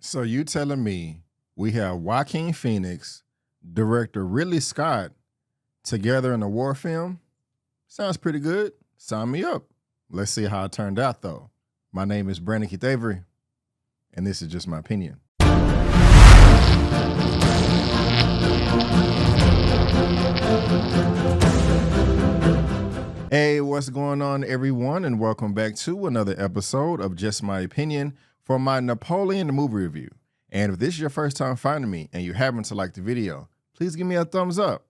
So you telling me we have Joaquin Phoenix, director Ridley Scott together in a war film? Sounds pretty good. Sign me up. Let's see how it turned out though. My name is Brandon Keith Avery, and this is just my opinion. Hey, what's going on, everyone, and welcome back to another episode of Just My Opinion for my Napoleon movie review. And if this is your first time finding me and you happen to like the video, please give me a thumbs up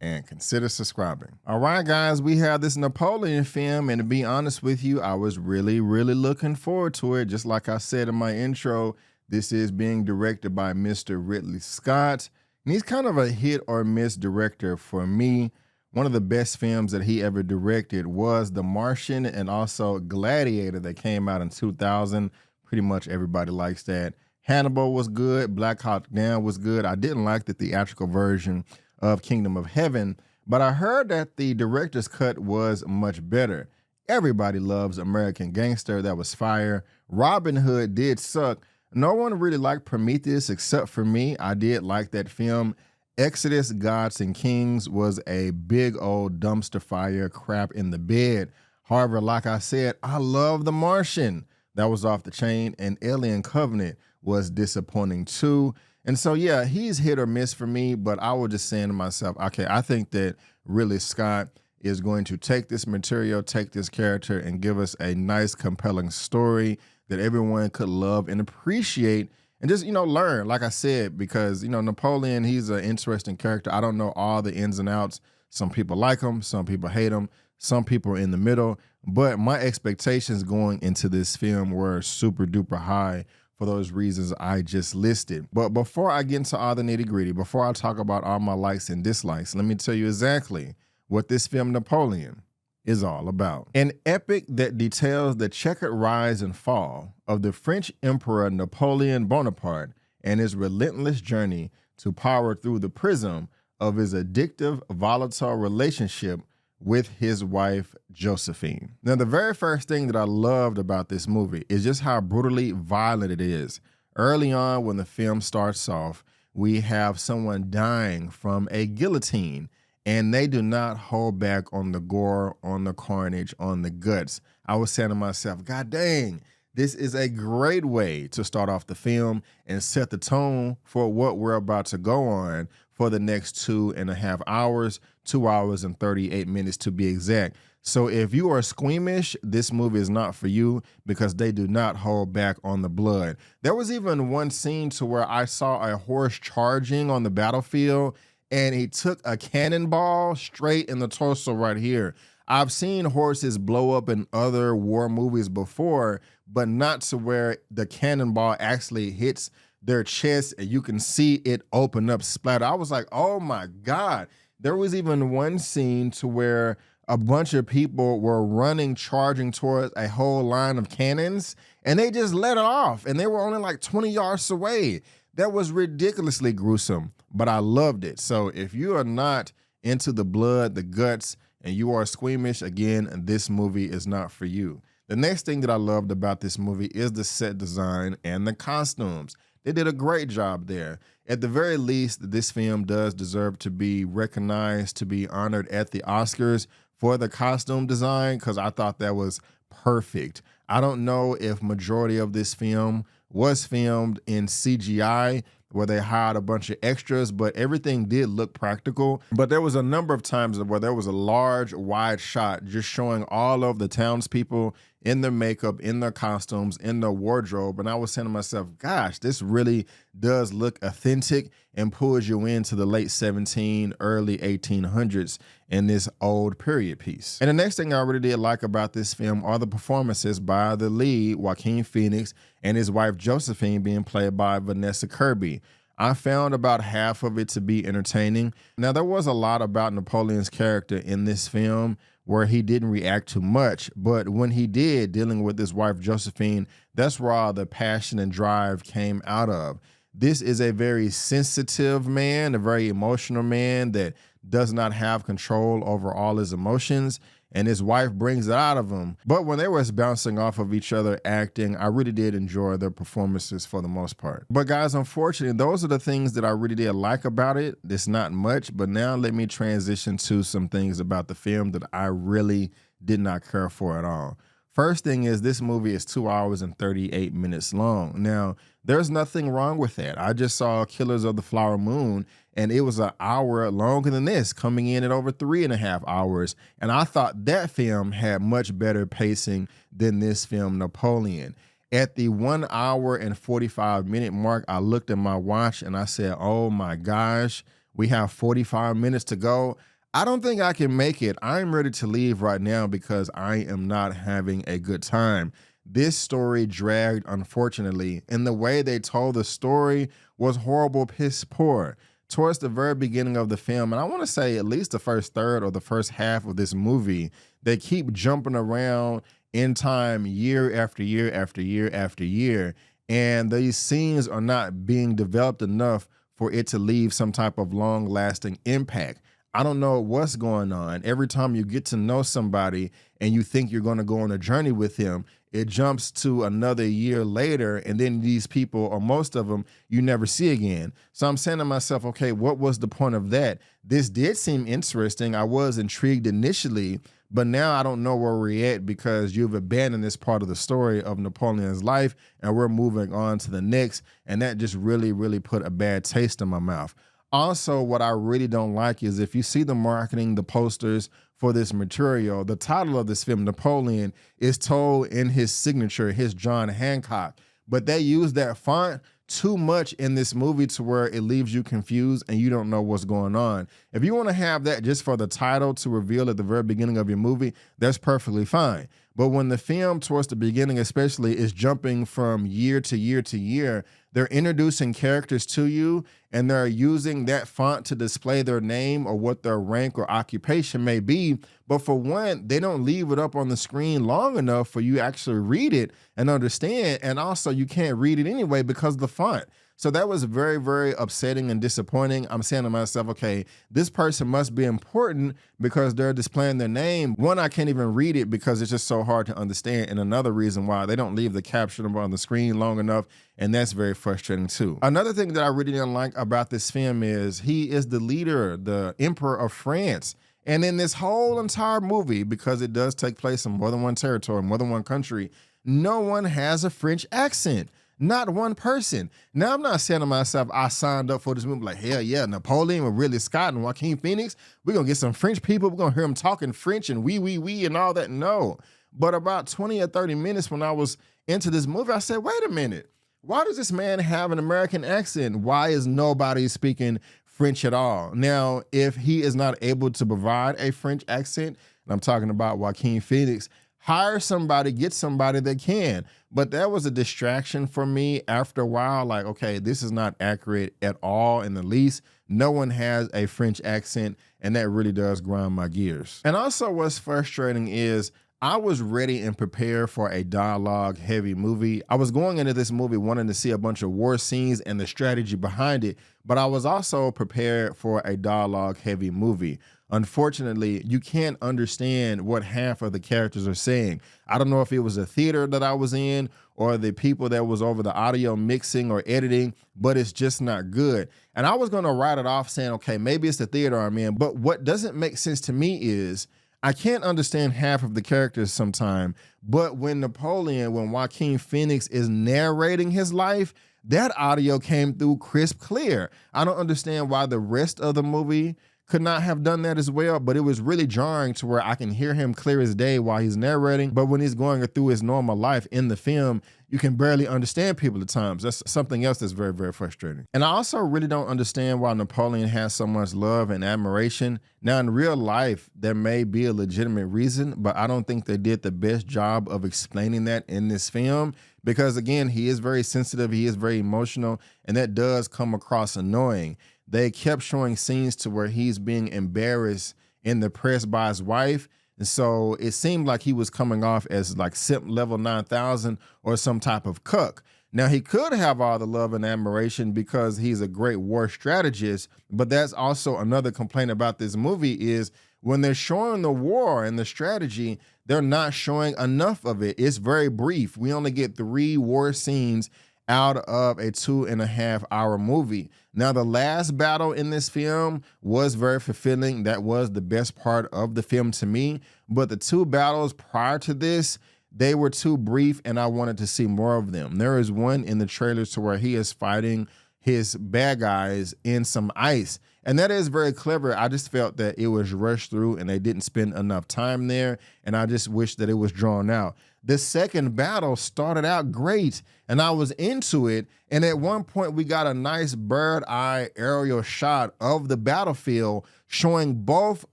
and consider subscribing. All right, guys, we have this Napoleon film, and to be honest with you, I was really looking forward to it. Just like I said in my intro, this is being directed by Mr. Ridley Scott, and he's kind of a hit or miss director for me. One of the best films that he ever directed was The Martian and also Gladiator that came out in 2000. Pretty much everybody likes that. Hannibal was good. Black Hawk Down was good. I didn't like the theatrical version of Kingdom of Heaven, but I heard that the director's cut was much better. Everybody loves American Gangster. That was fire. Robin Hood did suck. No one really liked Prometheus except for me. I did like that film. Exodus, Gods and Kings was a big old dumpster fire, crap in the bed. However, like I said, I love The Martian. That was off the chain, and Alien Covenant was disappointing too. And so, yeah, he's hit or miss for me, but I was just saying to myself, okay, I think that Ridley Scott is going to take this material, take this character, and give us a nice, compelling story that everyone could love and appreciate. And just, learn, like I said, because, Napoleon, he's an interesting character. I don't know all the ins and outs. Some people like him. Some people hate him. Some people are in the middle. But my expectations going into this film were super duper high for those reasons I just listed. But before I get into all the nitty gritty, before I talk about all my likes and dislikes, let me tell you exactly what this film Napoleon is all about. An epic that details the checkered rise and fall of the French Emperor Napoleon Bonaparte and his relentless journey to power through the prism of his addictive, volatile relationship with his wife, Josephine. Now, the very first thing that I loved about this movie is just how brutally violent it is. Early on, when the film starts off, we have someone dying from a guillotine, and they do not hold back on the gore, on the carnage, on the guts. I was saying to myself, God dang, this is a great way to start off the film and set the tone for what we're about to go on for the next 2.5 hours, 2 hours and 38 minutes to be exact. So if you are squeamish, this movie is not for you because they do not hold back on the blood. There was even one scene to where I saw a horse charging on the battlefield, and he took a cannonball straight in the torso right here. I've seen horses blow up in other war movies before, but not to where the cannonball actually hits their chest and you can see it open up, splatter. I was like, oh my God. There was even one scene to where a bunch of people were running, charging towards a whole line of cannons, and they just let it off, and they were only like 20 yards away. That was ridiculously gruesome, but I loved it. So if you are not into the blood, the guts, and you are squeamish, again, this movie is not for you. The next thing that I loved about this movie is the set design and the costumes. They did a great job there. At the very least, this film does deserve to be recognized, to be honored at the Oscars for the costume design, because I thought that was perfect. I don't know if majority of this film was filmed in CGI, where they hired a bunch of extras, but everything did look practical. But there was a number of times where there was a large, wide shot just showing all of the townspeople in their makeup, in their costumes, in their wardrobe. And I was saying to myself, gosh, this really does look authentic and pulls you into the late 1700s, early 1800s in this old period piece. And the next thing I really did like about this film are the performances by the lead, Joaquin Phoenix, and his wife, Josephine, being played by Vanessa Kirby. I found about half of it to be entertaining. Now, there was a lot about Napoleon's character in this film where he didn't react too much, but when he did, dealing with his wife, Josephine, that's where all the passion and drive came out of. This is a very sensitive man, a very emotional man that does not have control over all his emotions. and his wife brings it out of him. But when they was bouncing off of each other acting, I really did enjoy their performances for the most part. But guys, unfortunately, those are the things that I really did like about it. It's not much, but now let me transition to some things about the film that I really did not care for at all. First thing is, this movie is 2 hours and 38 minutes long. Now, there's nothing wrong with that. I just saw Killers of the Flower Moon, and it was an hour longer than this, coming in at over 3.5 hours. And I thought that film had much better pacing than this film, Napoleon. At the 1 hour and 45 minute mark, I looked at my watch and I said, oh my gosh, we have 45 minutes to go. I don't think I can make it. I'm ready to leave right now because I am not having a good time. This story dragged, unfortunately, and the way they told the story was horrible, piss poor. Towards the very beginning of the film, and I want to say at least the first third or the first half of this movie, they keep jumping around in time year after year after year after year, and these scenes are not being developed enough for it to leave some type of long-lasting impact. I don't know what's going on. Every time you get to know somebody and you think you're going to go on a journey with them, it jumps to another year later, and then these people, or most of them, you never see again. So I'm saying to myself, okay, what was the point of that? This did seem interesting. I was intrigued initially, but now I don't know where we're at because you've abandoned this part of the story of Napoleon's life, and we're moving on to the next, and that just really, really put a bad taste in my mouth. Also, what I really don't like is if you see the marketing, the posters for this material, the title of this film, Napoleon, is told in his signature, his John Hancock. But they use that font too much in this movie to where it leaves you confused and you don't know what's going on. If you want to have that just for the title to reveal at the very beginning of your movie, that's perfectly fine. But when the film, towards the beginning especially, is jumping from year to year to year, they're introducing characters to you and they're using that font to display their name or what their rank or occupation may be. But for one, they don't leave it up on the screen long enough for you to actually read it and understand. And also you can't read it anyway because of the font. So that was very, very upsetting and disappointing. I'm saying to myself, okay, this person must be important because they're displaying their name. One, I can't even read it because it's just so hard to understand. And another reason why they don't leave the caption on the screen long enough. And that's very frustrating too. Another thing that I really didn't like about this film is he is the leader, the Emperor of France. And in this whole entire movie, because it does take place in more than one territory, more than one country, no one has a French accent. Not one person. Now, I'm not saying to myself, I signed up for this movie like, hell yeah, Napoleon with Ridley Scott and Joaquin Phoenix. We're going to get some French people. We're going to hear them talking French and we and all that. No. But about 20 or 30 minutes when I was into this movie, I said, wait a minute. Why does this man have an American accent? Why is nobody speaking French at all? Now, if he is not able to provide a French accent, and I'm talking about Joaquin Phoenix, hire somebody, get somebody that can. But that was a distraction for me after a while. Like, okay, this is not accurate at all in the least. No one has a French accent, and that really does grind my gears. And also what's frustrating is I was ready and prepared for a dialogue-heavy movie. I was going into this movie wanting to see a bunch of war scenes and the strategy behind it, but I was also prepared for a dialogue-heavy movie. Unfortunately, you can't understand what half of the characters are saying. I don't know if it was the theater that I was in or the people that was over the audio mixing or editing, but it's just not good. And I was going to write it off saying, okay, maybe it's the theater I'm in. But what doesn't make sense to me is I can't understand half of the characters sometimes, but when Joaquin Phoenix is narrating his life, that audio came through crisp clear. I don't understand why the rest of the movie could not have done that as well, but it was really jarring to where I can hear him clear as day while he's narrating, but when he's going through his normal life in the film, you can barely understand people at times. That's something else that's very, very frustrating. And I also really don't understand why Napoleon has so much love and admiration. Now, in real life, there may be a legitimate reason, but I don't think they did the best job of explaining that in this film because, again, he is very sensitive, he is very emotional, and that does come across annoying. They kept showing scenes to where he's being embarrassed in the press by his wife. And so it seemed like he was coming off as like simp level 9,000 or some type of cuck. Now, he could have all the love and admiration because he's a great war strategist, but that's also another complaint about this movie is when they're showing the war and the strategy, they're not showing enough of it. It's very brief. We only get 3 war scenes out of a 2.5-hour movie. Now, the last battle in this film was very fulfilling. That was the best part of the film to me. But the 2 battles prior to this, they were too brief, and I wanted to see more of them. There is one in the trailers to where he is fighting his bad guys in some ice. And that is very clever. I just felt that it was rushed through and they didn't spend enough time there. And I just wish that it was drawn out. The second battle started out great and I was into it. And at one point we got a nice bird eye aerial shot of the battlefield showing both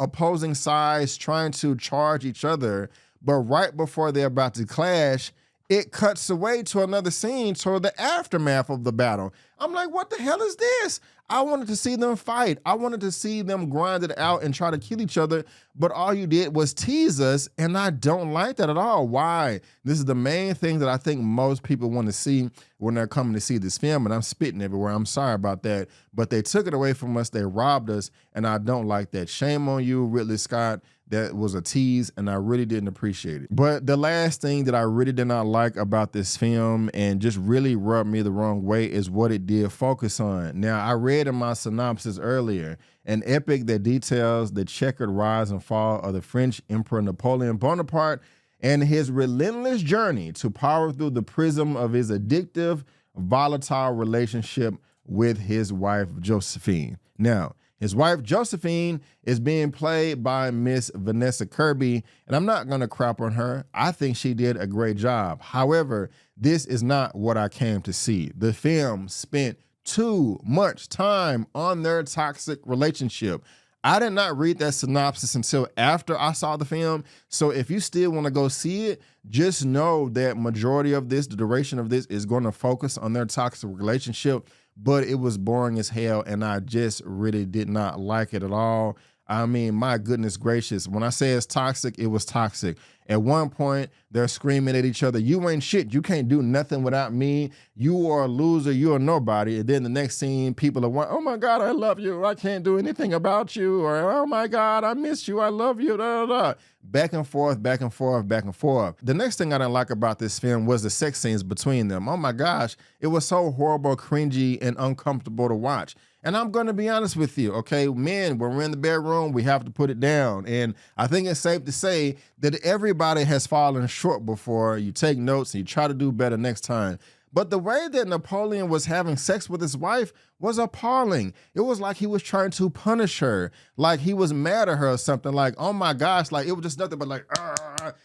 opposing sides trying to charge each other. But right before they're about to clash, it cuts away to another scene toward the aftermath of the battle. I'm like, what the hell is this? I wanted to see them fight. I wanted to see them grind it out and try to kill each other, but all you did was tease us, and I don't like that at all. Why? This is the main thing that I think most people want to see when they're coming to see this film, and I'm spitting everywhere. I'm sorry about that, but they took it away from us. They robbed us, and I don't like that. Shame on you, Ridley Scott. That was a tease, and I really didn't appreciate it. But the last thing that I really did not like about this film and just really rubbed me the wrong way is what it did focus on. Now, I read in my synopsis earlier, an epic that details the checkered rise and fall of the French Emperor Napoleon Bonaparte and his relentless journey to power through the prism of his addictive, volatile relationship with his wife, Josephine. Now, his wife, Josephine, is being played by Miss Vanessa Kirby, and I'm not going to crap on her. I think she did a great job. However, this is not what I came to see. The film spent too much time on their toxic relationship. I did not read that synopsis until after I saw the film, so if you still want to go see it, just know that majority of this, the duration of this, is going to focus on their toxic relationship. But it was boring as hell, and I just really did not like it at all. I mean, my goodness gracious, when I say it's toxic, it was toxic. At one point, they're screaming at each other, you ain't shit, you can't do nothing without me, you are a loser, you are nobody. And then the next scene, people are, oh my God, I love you, I can't do anything about you, or oh my God, I miss you, I love you, da, da, da. Back and forth, back and forth, back and forth. The next thing I didn't like about this film was the sex scenes between them. Oh my gosh, it was so horrible, cringy, and uncomfortable to watch. And I'm going to be honest with you, okay? Men, when we're in the bedroom, we have to put it down. And I think it's safe to say that everybody has fallen short before. You take notes and you try to do better next time. But the way that Napoleon was having sex with his wife was appalling. It was like he was trying to punish her, like he was mad at her or something, like, oh my gosh, like it was just nothing but like,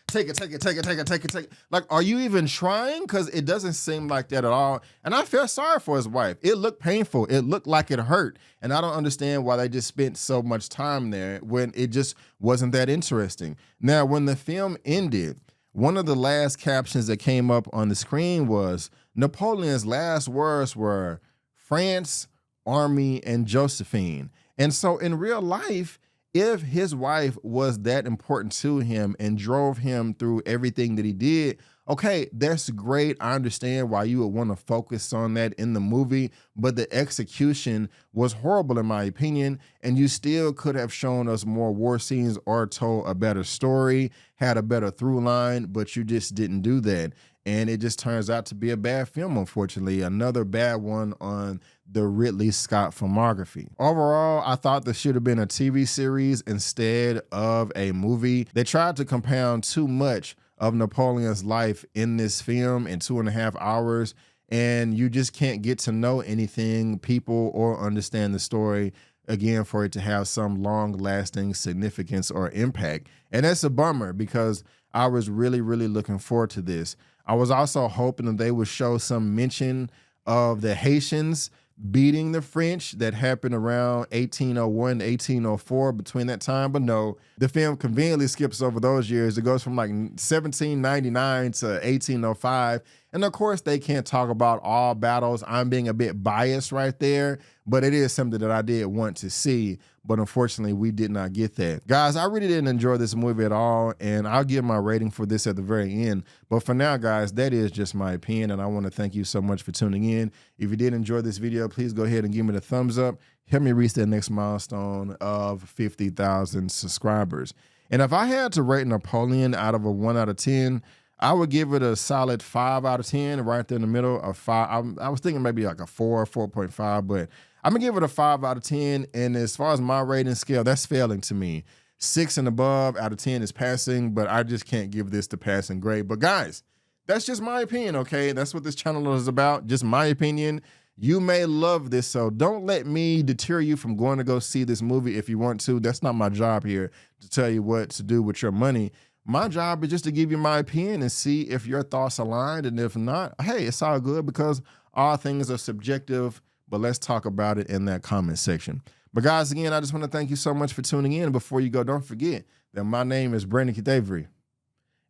take it, take it, take it, take it, take it, take it. Like, are you even trying? Because it doesn't seem like that at all. And I felt sorry for his wife. It looked painful. It looked like it hurt. And I don't understand why they just spent so much time there when it just wasn't that interesting. Now, when the film ended, one of the last captions that came up on the screen was, Napoleon's last words were France, Army, and Josephine. And so in real life, if his wife was that important to him and drove him through everything that he did, okay, that's great. I understand why you would want to focus on that in the movie, but the execution was horrible in my opinion, and you still could have shown us more war scenes or told a better story, had a better through line, but you just didn't do that. And it just turns out to be a bad film, unfortunately. Another bad one on the Ridley Scott filmography. Overall, I thought this should have been a TV series instead of a movie. They tried to compound too much of Napoleon's life in this film in 2.5 hours, and you just can't get to know anything, people, or understand the story, again, for it to have some long-lasting significance or impact. And that's a bummer because I was really, really looking forward to this. I was also hoping that they would show some mention of the Haitians beating the French that happened around 1801 to 1804 between that time, but no, the film conveniently skips over those years. It goes from like 1799 to 1805, And of course, they can't talk about all battles. I'm being a bit biased right there, but it is something that I did want to see. But unfortunately, we did not get that. Guys, I really didn't enjoy this movie at all, and I'll give my rating for this at the very end. But for now, guys, that is just my opinion, and I want to thank you so much for tuning in. If you did enjoy this video, please go ahead and give me the thumbs up. Help me reach that next milestone of 50,000 subscribers. And if I had to rate Napoleon out of a 1 out of 10, I would give it a solid 5 out of 10, right there in the middle of 5. I was thinking maybe like a 4, 4.5, but I'm gonna give it a 5 out of 10. And as far as my rating scale, that's failing to me. 6 and above out of 10 is passing, but I just can't give this the passing grade. But guys, that's just my opinion, okay? That's what this channel is about, just my opinion. You may love this, so don't let me deter you from going to go see this movie if you want to. That's not my job here to tell you what to do with your money. My job is just to give you my opinion and see if your thoughts aligned, and if not, hey, it's all good because all things are subjective, but let's talk about it in that comment section. But guys, again, I just want to thank you so much for tuning in. Before you go, don't forget that my name is Brandon Kitavery,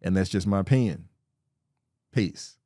and that's just my opinion. Peace.